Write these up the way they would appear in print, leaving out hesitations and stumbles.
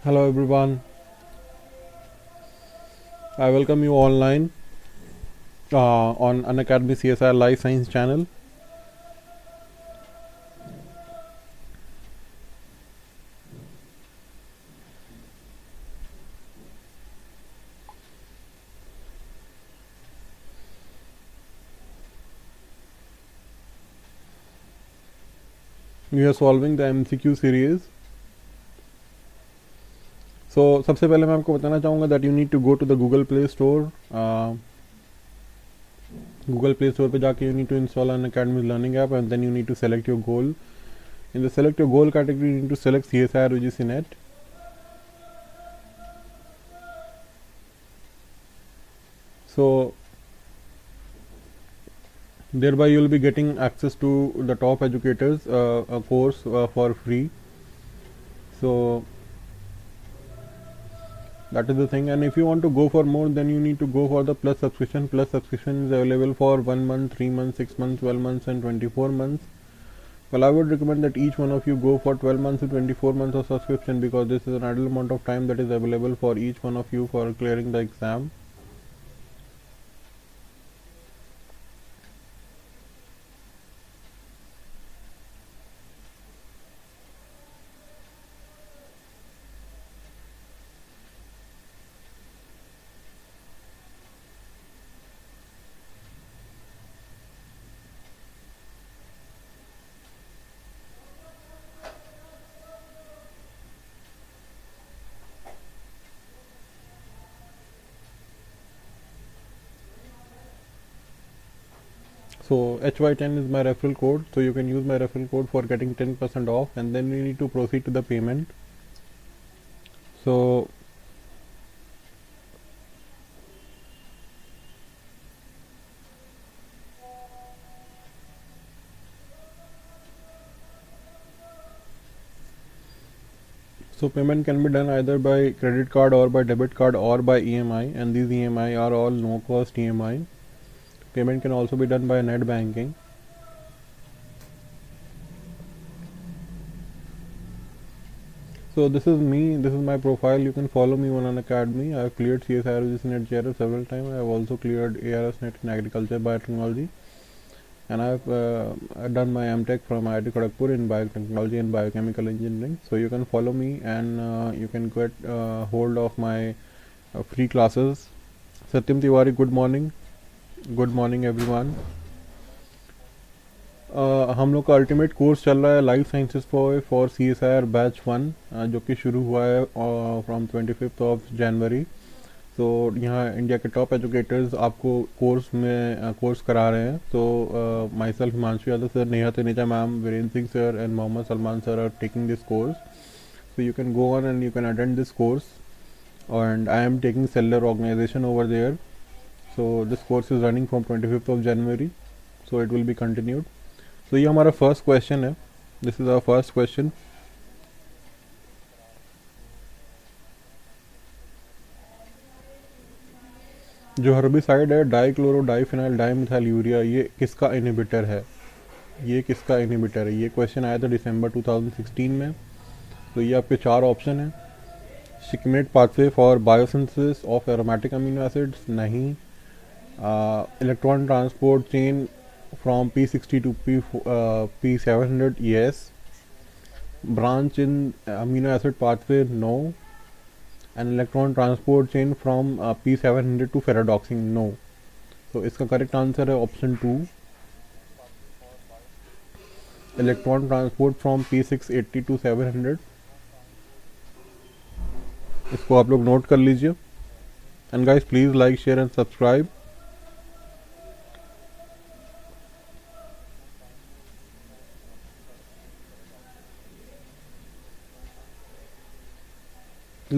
Hello everyone, I welcome you online on Unacademy CSR Life Science channel. We are solving the MCQ series. So सबसे पहले मैं आपको बताना चाहूँगा that you need to go to the Google Play Store. Google Play Store पे जाके you need to install Unacademy Learning app and then you need to select your goal. In the select your goal category, you need to select CSIR UGC NET. So thereby you will be getting access to the top educators a course for free. So that is the thing, and if you want to go for more, then you need to go for the plus subscription. Plus subscription is available for 1 month, 3 months, 6 months, 12 months and 24 months. Well, I would recommend that each one of you go for 12 months to 24 months of subscription, because this is an idle amount of time that is available for each one of you for clearing the exam. So HY10 is my referral code, so you can use my referral code for getting 10% off, and then we need to proceed to the payment. So payment can be done either by credit card or by debit card or by EMI, and these EMI are all no cost EMI. Payment can also be done by net banking. So this is me, this is my profile. You can follow me on Unacademy. I have cleared CSIR NET JRF several times. I have also cleared ARS NET in agriculture biotechnology, and I have done my MTech from IIT Kharagpur in biotechnology and biochemical engineering. So you can follow me, and you can get hold of my free classes. Satyam Tiwari, good morning. Good morning everyone. हम लोग का ultimate course चल रहा है life sciences for CSIR batch 1, जो कि शुरू हुआ है फ्रॉम 25 जनवरी. तो यहाँ इंडिया के टॉप एजुकेटर्स आपको कोर्स करा रहे हैं. तो myself Himanshu Yadav sir, Neha Taneja ma'am, Virendra Singh sir and Mohammad Salman sir are taking this course. So you can go on and you can attend this course, and I am taking cellular organization over there. So this course is running from 25 January, so it will be continued. So ये हमारा first question है. This is our first question. जो herbicide है dichloro diphenyl dimethyl urea, ये किसका inhibitor है? ये question आया था दिसंबर 2016 में. तो ये आपके चार ऑप्शन हैं. Shikimate pathway for biosynthesis of aromatic amino acids, नहीं. Electron transport chain from P60 to P700, yes. Branch in amino acid pathway, no. And electron transport chain from P700 to ferredoxin, no. So इसका correct answer है option 2, electron transport from P680 to 700. इसको आप लोग note कर लीजिए. And guys, please like, share and subscribe.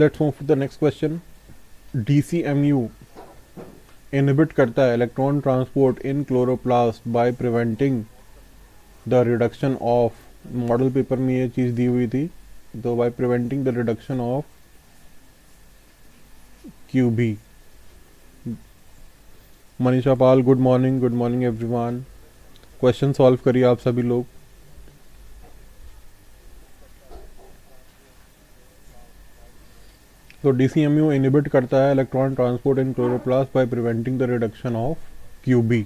Let's move to the next question. DCMU inhibit करता है electron transport in chloroplast by preventing the reduction of, model paper में ये चीज़ दी हुई थी, तो by preventing the reduction of QB. Manisha Pal, good morning everyone. Question solve करिए आप सभी लोग. तो DCMU इनहिबिट करता है electron transport in chloroplast by preventing the reduction of QB।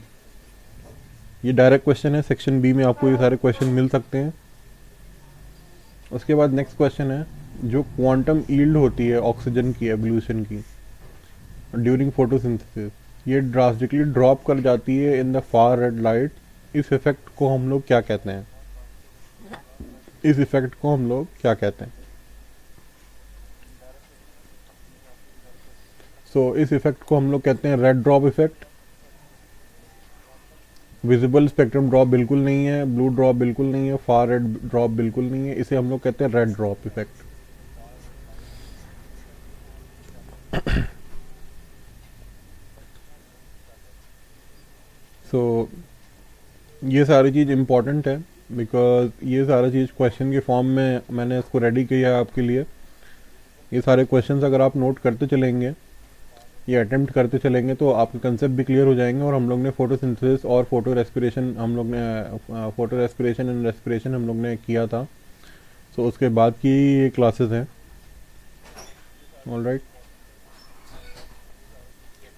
ये डायरेक्ट क्वेश्चन है, सेक्शन बी में आपको ये सारे क्वेश्चन मिल सकते हैं। उसके बाद नेक्स्ट क्वेश्चन है, जो क्वांटम यील्ड होती है ऑक्सीजन की एवोल्यूशन की ड्यूरिंग फोटोसिंथेसिस, ये ड्रास्टिकली ड्रॉप कर जाती है in the far red light. इस इफेक्ट को हम लोग क्या कहते हैं? इस इफेक्ट को हम लोग क्या कहते हैं? इस इफेक्ट को हम लोग कहते हैं red drop effect. Visible spectrum drop बिल्कुल नहीं है, ब्लू ड्रॉप बिल्कुल नहीं है, फार रेड ड्रॉप बिल्कुल नहीं है, इसे हम लोग कहते हैं रेड ड्रॉप इफेक्ट। ये सारी चीज़ इम्पॉर्टेंट है बिकॉज ये सारा चीज़ क्वेश्चन के फॉर्म में मैंने इसको रेडी किया है आपके लिए। ये सारे क्वेश्चंस अगर आप नोट करते चलेंगे, ये अटेम्प्ट करते चलेंगे, तो आपके कंसेप्ट भी क्लियर हो जाएंगे। और हम लोग ने फोटोसिंथेसिस और फोटो रेस्पिरेशन एंड रेस्पिरेशन हम लोग ने किया था, उसके बाद की ये क्लासेस हैं। ऑलराइट,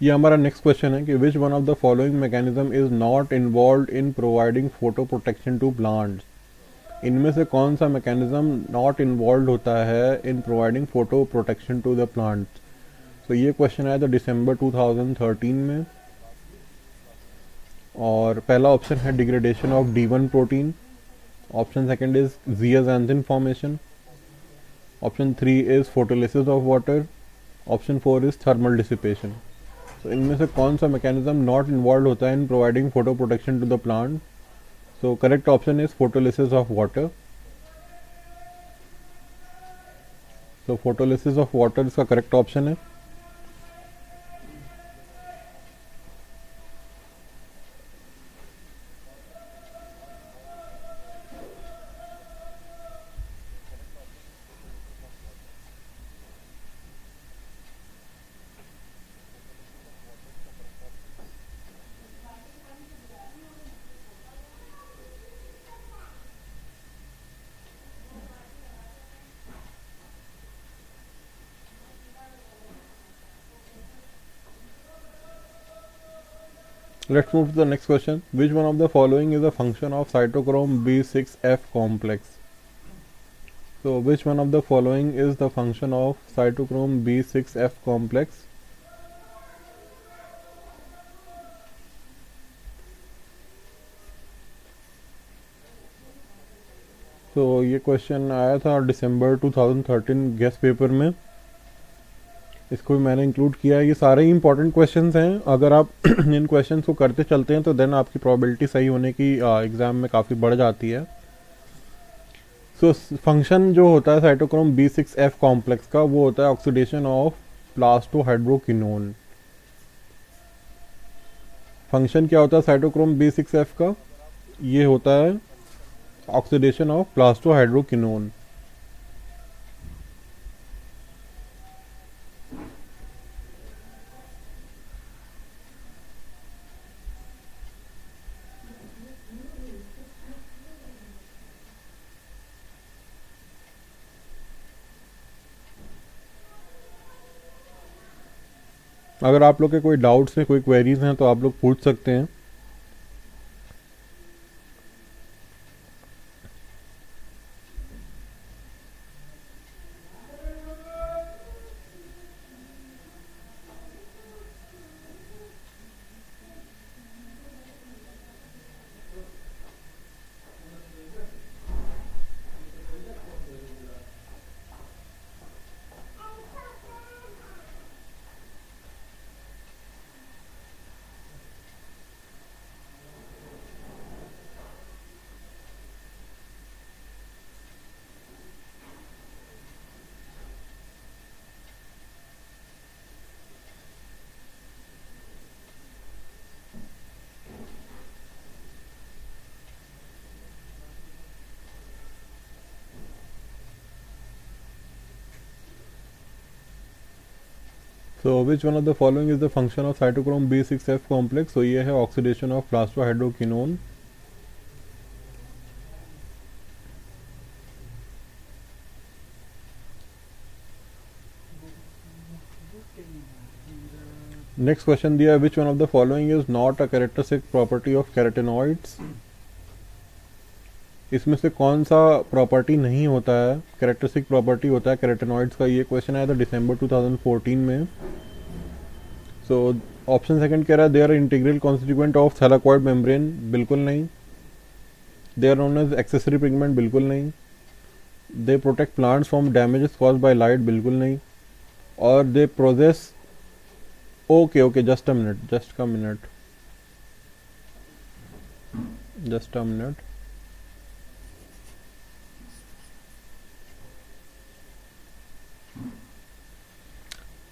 ये हमारा नेक्स्ट क्वेश्चन है कि which one of the following mechanism is not involve in providing photo protection to plants. इनमें से कौन सा मैकेनिज्म नॉट इन्वॉल्व होता है in providing photo protection to the plants? तो ये क्वेश्चन आया था दिसंबर 2013 में। और पहला ऑप्शन है degradation of D1 protein, option second is zeaxanthin formation, option 3 is photolysis of water, option 4 is thermal dissipation. तो इनमें से कौन सा मैकेनिज्म नॉट इन्वॉल्व होता है in providing photo protection to the plant? So correct option is photolysis of water. तो photolysis of water इसका correct option है। Let's move to the next question. Which one of the following is a function of cytochrome B6F complex? So, which one of the following is the function of cytochrome B6F complex? तो ये question आया था दिसंबर 2013 guest paper में, इसको भी मैंने include किया है। ये सारे ही इंपॉर्टेंट क्वेश्चंस हैं। अगर आप इन क्वेश्चंस को करते चलते हैं तो देन आपकी प्रोबेबिलिटी सही होने की एग्ज़ाम में काफ़ी बढ़ जाती है। फंक्शन जो होता है साइटोक्रोम B6F कॉम्प्लेक्स का, वो होता है ऑक्सीडेशन ऑफ प्लास्टोहाइड्रोक्विनोन। फंक्शन क्या होता है साइटोक्रोम B6F का? ये होता है ऑक्सीडेशन ऑफ प्लास्टोहाइड्रोक्विनोन। अगर आप लोग के कोई डाउट्स हैं, कोई क्वेरीज हैं, तो आप लोग पूछ सकते हैं। So which one of the following is the function of cytochrome B6F complex? So ये है oxidation of plastohydroquinone. Next question दिया है, which one of the following is not a characteristic property of carotenoids. इसमें से कौन सा property नहीं होता है, कैरेक्टरिस्टिक प्रॉपर्टी होता है कैरेटेनॉइड्स का। ये क्वेश्चन आया था दिसंबर 2014 में। सो ऑप्शन सेकंड कह रहा है they are integral constituent of thylakoid membrane, बिल्कुल नहीं। They are known as accessory pigment, बिल्कुल नहीं। They protect plants from damages cause by light, बिल्कुल नहीं। और they possess, okay okay, just a minute, just a minute, just a minute.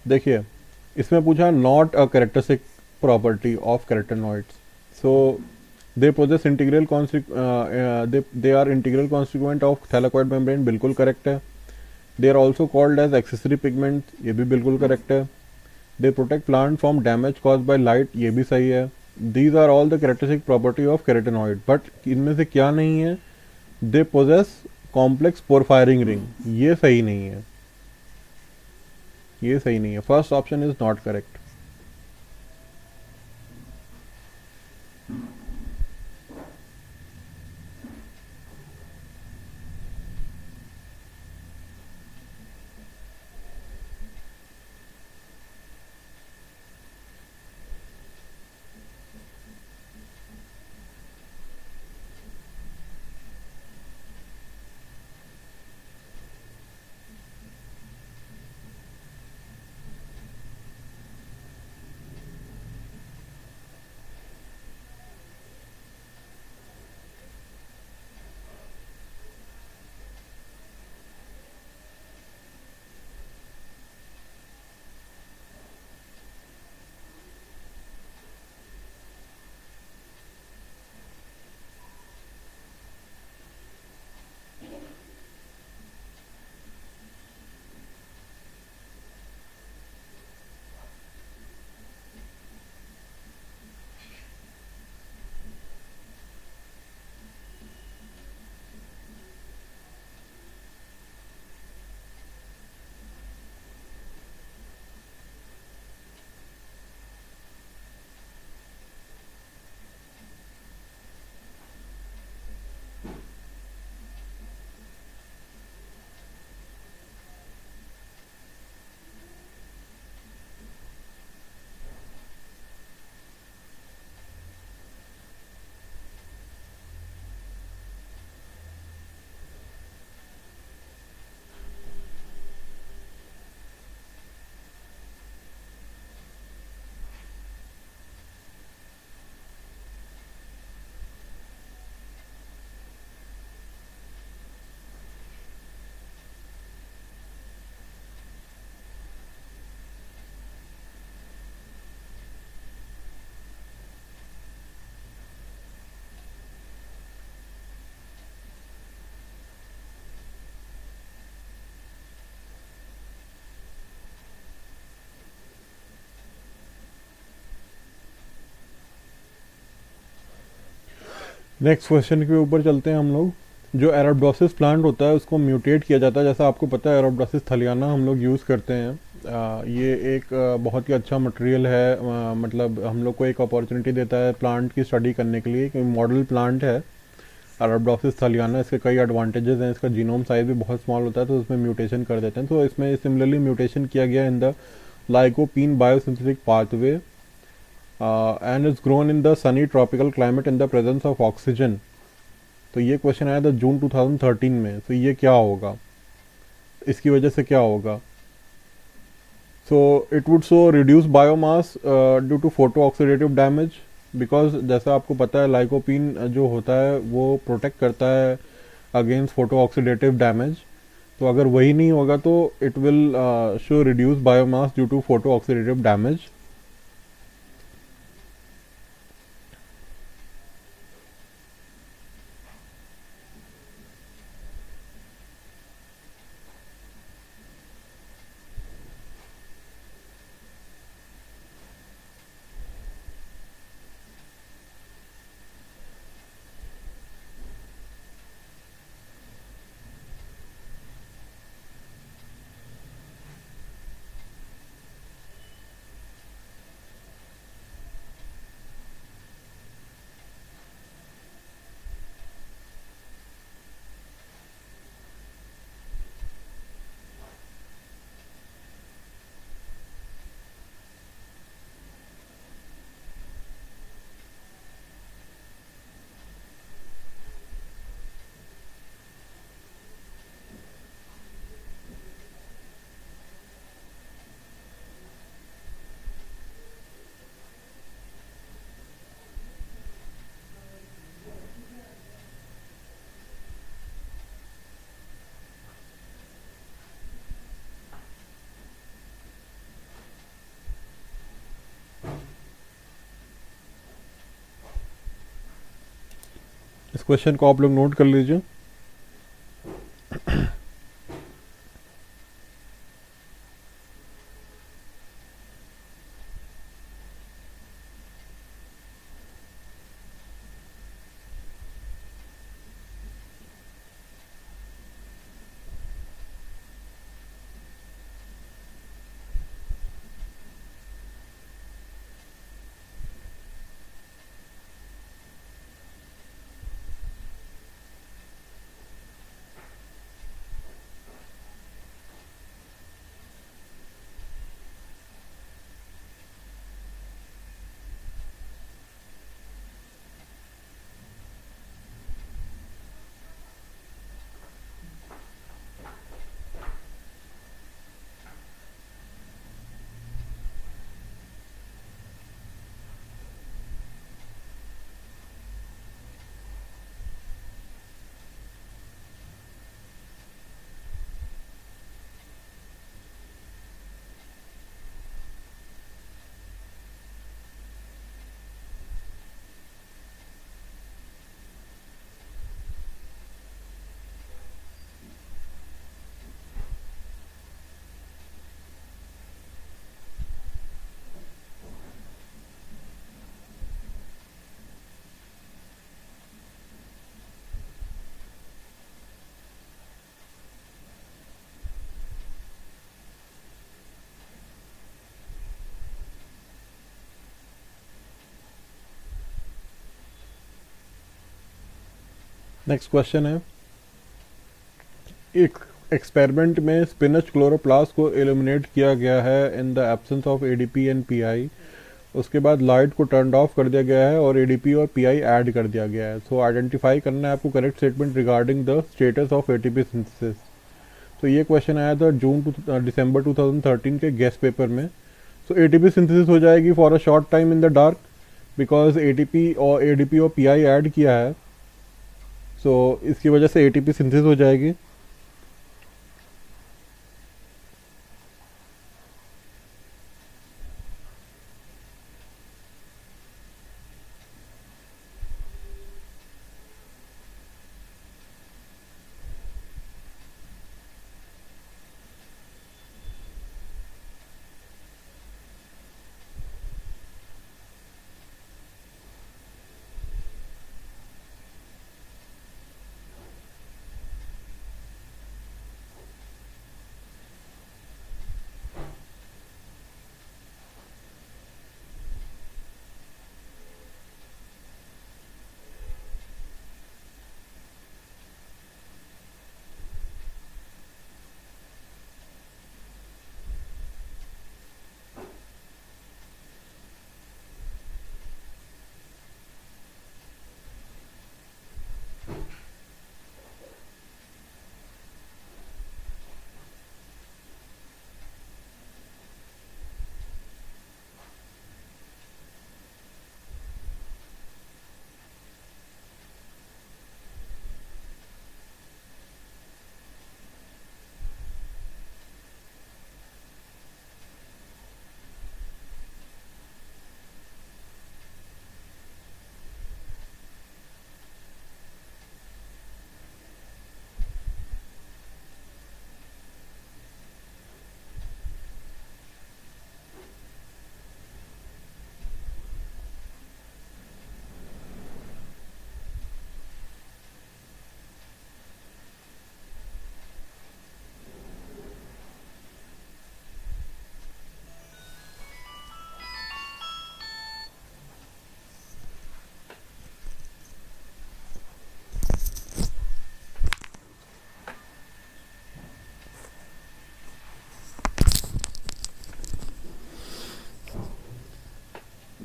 देखिए, इसमें पूछा not a characteristic property of carotenoids. So they possess integral they are integral constituent of thylakoid membrane, बिल्कुल correct है। They are also called as accessory pigment, ये भी बिल्कुल correct है। They protect plant from damage cause by light, ये भी सही है। These are all the characteristic property of carotenoid, but इनमें से क्या नहीं है, they possess complex porphyrin ring, ये सही नहीं है, ये सही नहीं है। First option is not correct. Next question के ऊपर चलते हैं हम लोग। जो एरोडोसिस प्लांट होता है उसको म्यूटेट किया जाता है, जैसा आपको पता है एरोडोसिस थलियाना हम लोग यूज़ करते हैं। ये एक बहुत ही अच्छा मटेरियल है, मतलब हम लोग को एक अपॉर्चुनिटी देता है प्लांट की स्टडी करने के लिए, क्योंकि मॉडल प्लांट है अरबडोसिस थलियाना। इसके कई एडवांटेजेस हैं, इसका जीनोम साइज भी बहुत स्मॉल होता है, तो उसमें म्यूटेशन कर देते हैं। तो इसमें सिमिलरली म्यूटेशन किया गया in the lycopene biosynthetic pathway and is grown in the Sunny tropical climate in the presence of oxygen. तो ये क्वेश्चन आया था जून 2013 में। तो ये क्या होगा, इसकी वजह से क्या होगा? So it would show reduce biomass due to photo oxidative damage, because जैसा आपको पता है लाइकोपीन जो होता है वो प्रोटेक्ट करता है अगेंस्ट फोटो ऑक्सीडेटिव डैमेज। तो अगर वही नहीं होगा तो it will show reduce biomass due to photo oxidative damage. Question को आप लोग नोट कर लीजिए। नेक्स्ट क्वेश्चन है, एक एक्सपेरिमेंट में स्पिनच क्लोरोप्लास्ट को एलिमिनेट किया गया है in the absence of ADP and pi. उसके बाद लाइट को टर्न ऑफ कर दिया गया है और एडीपी और पीआई ऐड कर दिया गया है। सो आइडेंटिफाई करना है आपको correct statement regarding the status of ATP synthesis. तो ये क्वेश्चन आया था दिसंबर 2013 के गेस्ट पेपर में। सो एटीपी सिंथेसिस हो जाएगी for a short time in the dark because ATP और पीआई ऐड किया है। सो इसकी वजह से एटीपी सिंथेसिस हो जाएगी।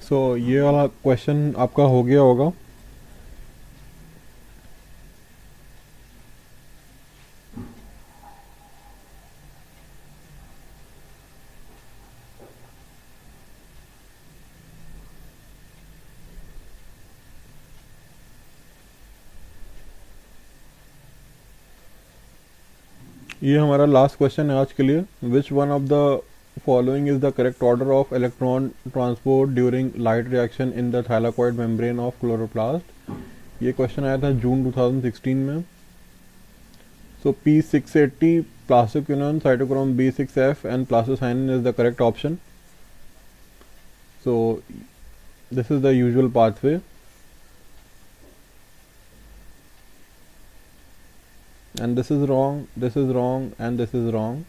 सो ये वाला क्वेश्चन आपका हो गया होगा। ये हमारा लास्ट क्वेश्चन है आज के लिए। Which one of the following is the correct order of electron transport during light reaction in the thylakoid membrane of chloroplast. ये क्वेश्चन आया था जून 2016 में। So P680 plastoquinone cytochrome B6F and plastocyanin is the correct option. So this is the usual pathway, and this is wrong, this is wrong, and this is wrong.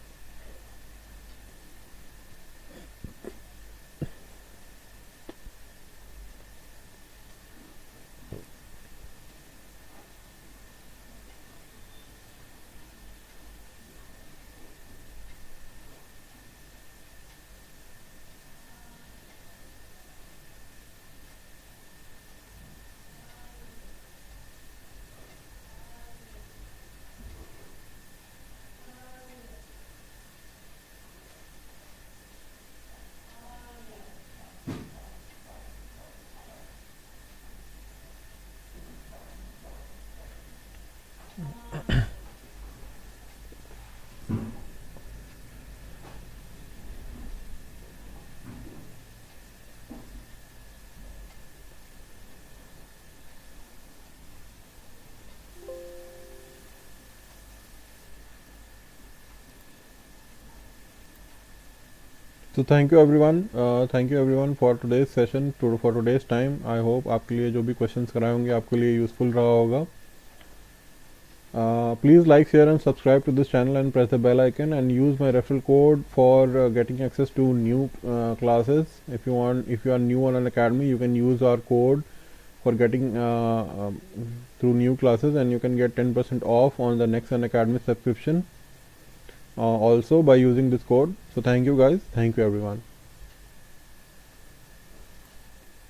So thank you everyone for today's session, for today's time. I hope आपके लिए जो भी questions कराए होंगे आपके लिए useful रहा होगा. Please like, share and subscribe to this channel and press the bell icon and use my referral code for getting access to new classes. If you are new on Unacademy, you can use our code for getting through new classes, and you can get 10% off on the next Unacademy subscription also by using this code. So thank you guys, thank you everyone.